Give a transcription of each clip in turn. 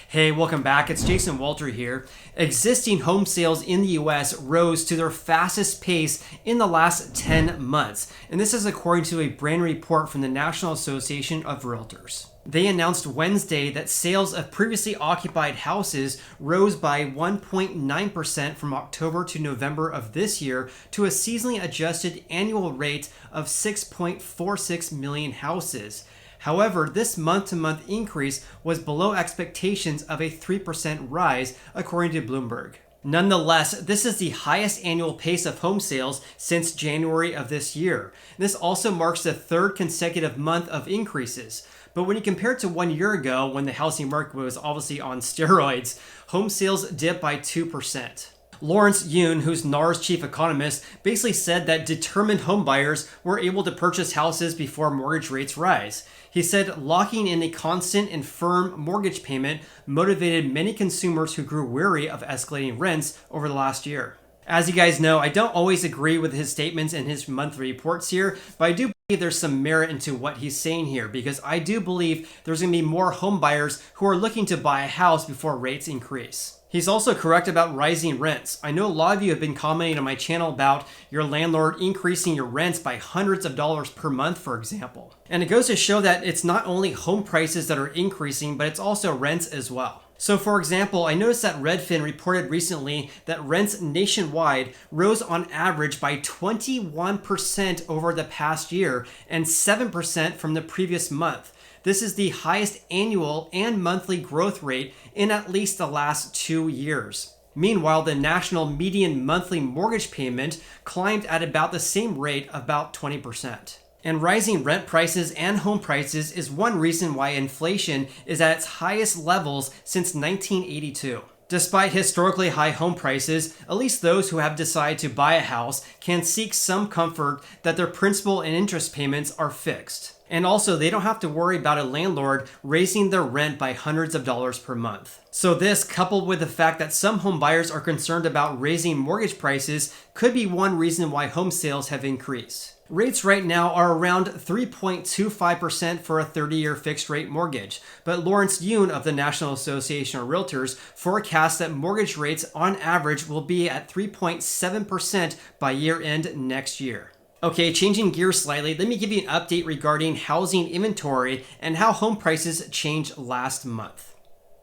Hey, welcome back. It's JWalter here. Existing home sales in the US rose to their fastest pace in the last 10 months. And this is according to a brand new report from the National Association of Realtors. They announced Wednesday that sales of previously occupied houses rose by 1.9% from October to November of this year to a seasonally adjusted annual rate of 6.46 million houses. However, this month-to-month increase was below expectations of a 3% rise, according to Bloomberg. Nonetheless, this is the highest annual pace of home sales since January of this year. This also marks the third consecutive month of increases. But when you compare it to 1 year ago, when the housing market was obviously on steroids, home sales dipped by 2%. Lawrence Yun, who's NAR's chief economist, basically said that determined homebuyers were able to purchase houses before mortgage rates rise. He said locking in a constant and firm mortgage payment motivated many consumers who grew weary of escalating rents over the last year. As you guys know, I don't always agree with his statements in his monthly reports here, but I do believe there's some merit into what he's saying here because I do believe there's going to be more home buyers who are looking to buy a house before rates increase. He's also correct about rising rents. I know a lot of you have been commenting on my channel about your landlord increasing your rents by hundreds of dollars per month, for example. And it goes to show that it's not only home prices that are increasing, but it's also rents as well. So for example, I noticed that Redfin reported recently that rents nationwide rose on average by 21% over the past year and 7% from the previous month. This is the highest annual and monthly growth rate in at least the last 2 years. Meanwhile, the national median monthly mortgage payment climbed at about the same rate, about 20%. And rising rent prices and home prices is one reason why inflation is at its highest levels since 1982. Despite historically high home prices, at least those who have decided to buy a house can seek some comfort that their principal and interest payments are fixed. And also, they don't have to worry about a landlord raising their rent by hundreds of dollars per month. So this, coupled with the fact that some home buyers are concerned about raising mortgage prices, could be one reason why home sales have increased. Rates right now are around 3.25% for a 30-year fixed rate mortgage, but Lawrence Yun of the National Association of Realtors forecasts that mortgage rates on average will be at 3.7% by year end next year. Okay, changing gears slightly, let me give you an update regarding housing inventory and how home prices changed last month.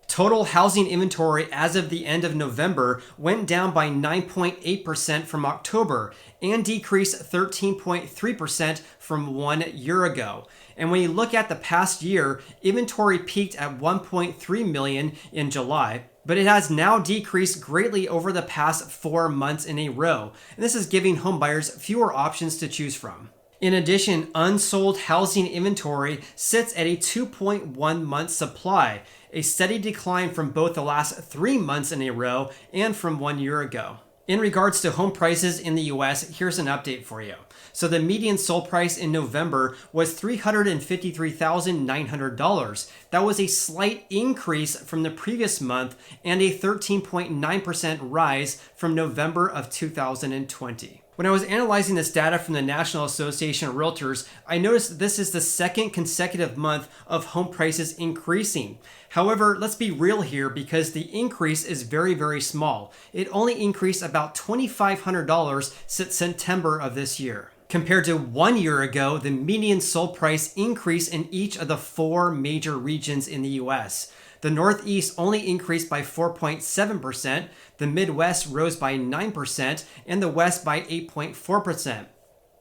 Total housing inventory as of the end of November went down by 9.8% from October and decreased 13.3% from 1 year ago. And when you look at the past year, inventory peaked at 1.3 million in July, but it has now decreased greatly over the past 4 months in a row. And this is giving homebuyers fewer options to choose from. In addition, unsold housing inventory sits at a 2.1 month supply, a steady decline from both the last 3 months in a row and from 1 year ago. In regards to home prices in the US, here's an update for you. So the median sold price in November was $353,900. That was a slight increase from the previous month and a 13.9% rise from November of 2020. When I was analyzing this data from the National Association of Realtors, I noticed this is the second consecutive month of home prices increasing. However, let's be real here because the increase is very, very small. It only increased about $2,500 since September of this year. Compared to 1 year ago, the median sold price increased in each of the 4 major regions in the US. The Northeast only increased by 4.7%, the Midwest rose by 9%, and the West by 8.4%.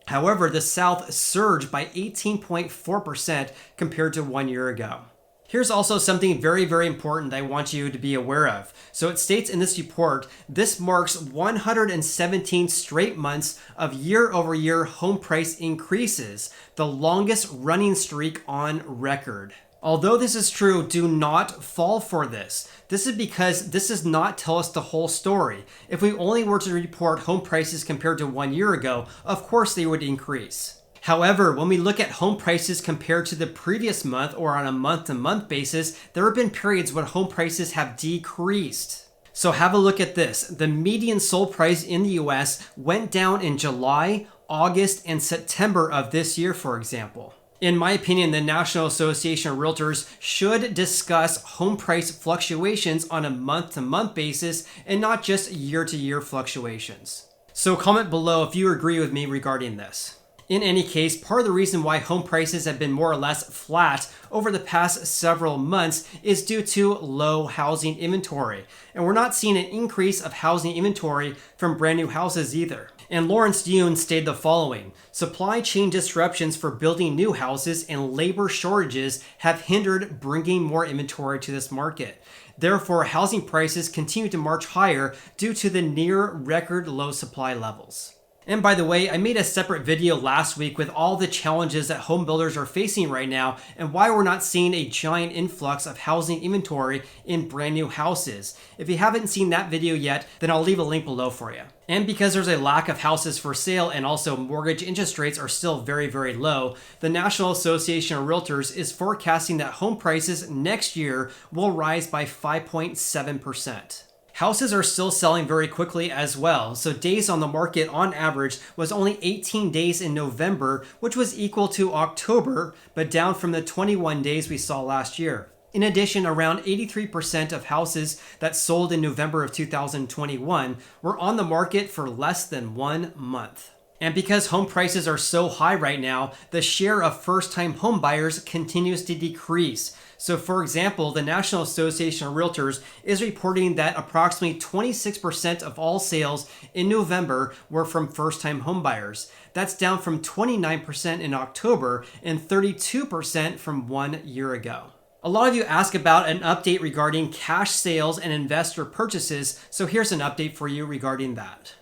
However, the South surged by 18.4% compared to 1 year ago. Here's also something very, very important that I want you to be aware of. So it states in this report, this marks 117 straight months of year-over-year home price increases, the longest running streak on record. Although this is true, do not fall for this. This is because this does not tell us the whole story. If we only were to report home prices compared to 1 year ago, of course they would increase. However, when we look at home prices compared to the previous month or on a month-to-month basis, there have been periods when home prices have decreased. So have a look at this. The median sold price in the US went down in July, August, and September of this year, for example. In my opinion, the National Association of Realtors should discuss home price fluctuations on a month-to-month basis and not just year-to-year fluctuations. So comment below if you agree with me regarding this. In any case, part of the reason why home prices have been more or less flat over the past several months is due to low housing inventory. And we're not seeing an increase of housing inventory from brand new houses either. And Lawrence Yun stated the following: supply chain disruptions for building new houses and labor shortages have hindered bringing more inventory to this market. Therefore, housing prices continue to march higher due to the near record low supply levels. And by the way, I made a separate video last week with all the challenges that home builders are facing right now and why we're not seeing a giant influx of housing inventory in brand new houses. If you haven't seen that video yet, then I'll leave a link below for you. And because there's a lack of houses for sale and also mortgage interest rates are still very, very low, the National Association of Realtors is forecasting that home prices next year will rise by 5.7%. Houses are still selling very quickly as well, so days on the market on average was only 18 days in November, which was equal to October, but down from the 21 days we saw last year. In addition, around 83% of houses that sold in November of 2021 were on the market for less than 1 month. And because home prices are so high right now, the share of first-time home buyers continues to decrease. So for example, the National Association of Realtors is reporting that approximately 26% of all sales in November were from first-time home buyers. That's down from 29% in October and 32% from 1 year ago. A lot of you ask about an update regarding cash sales and investor purchases, so here's an update for you regarding that.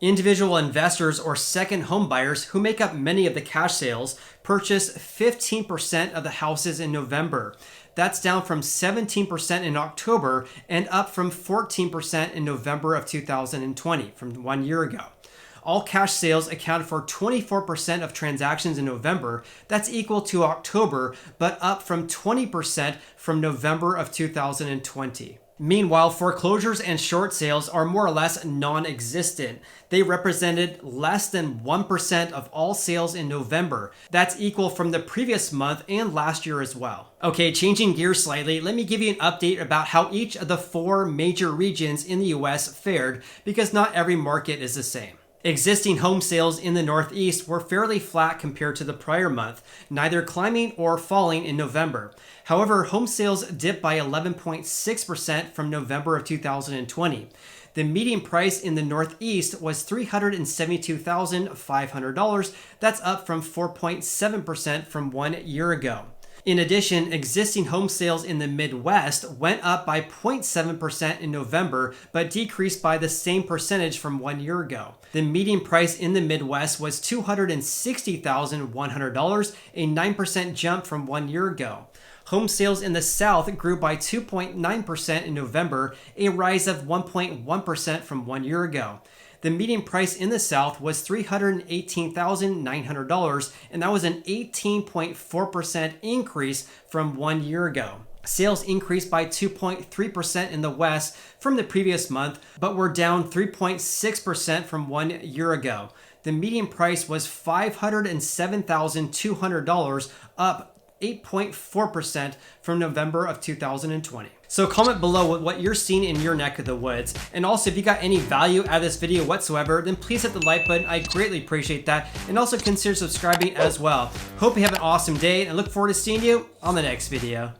Individual investors or second home buyers who make up many of the cash sales purchased 15% of the houses in November. That's down from 17% in October and up from 14% in November of 2020, from 1 year ago. All cash sales accounted for 24% of transactions in November. That's equal to October, but up from 20% from November of 2020. Meanwhile, foreclosures and short sales are more or less non-existent. They represented less than 1% of all sales in November. That's equal from the previous month and last year as well. Okay, changing gears slightly, let me give you an update about how each of the 4 major regions in the US fared, because not every market is the same. Existing home sales in the Northeast were fairly flat compared to the prior month, neither climbing or falling in November. However, home sales dipped by 11.6% from November of 2020. The median price in the Northeast was $372,500. That's up from 4.7% from 1 year ago. In addition, existing home sales in the Midwest went up by 0.7% in November, but decreased by the same percentage from 1 year ago. The median price in the Midwest was $260,100, a 9% jump from 1 year ago. Home sales in the South grew by 2.9% in November, a rise of 1.1% from 1 year ago. The median price in the South was $318,900, and that was an 18.4% increase from 1 year ago. Sales increased by 2.3% in the West from the previous month, but were down 3.6% from 1 year ago. The median price was $507,200, up 8.4% from November of 2020. So comment below what you're seeing in your neck of the woods. And also, if you got any value out of this video whatsoever, then please hit the like button. I greatly appreciate that. And also consider subscribing as well. Hope you have an awesome day and I look forward to seeing you on the next video.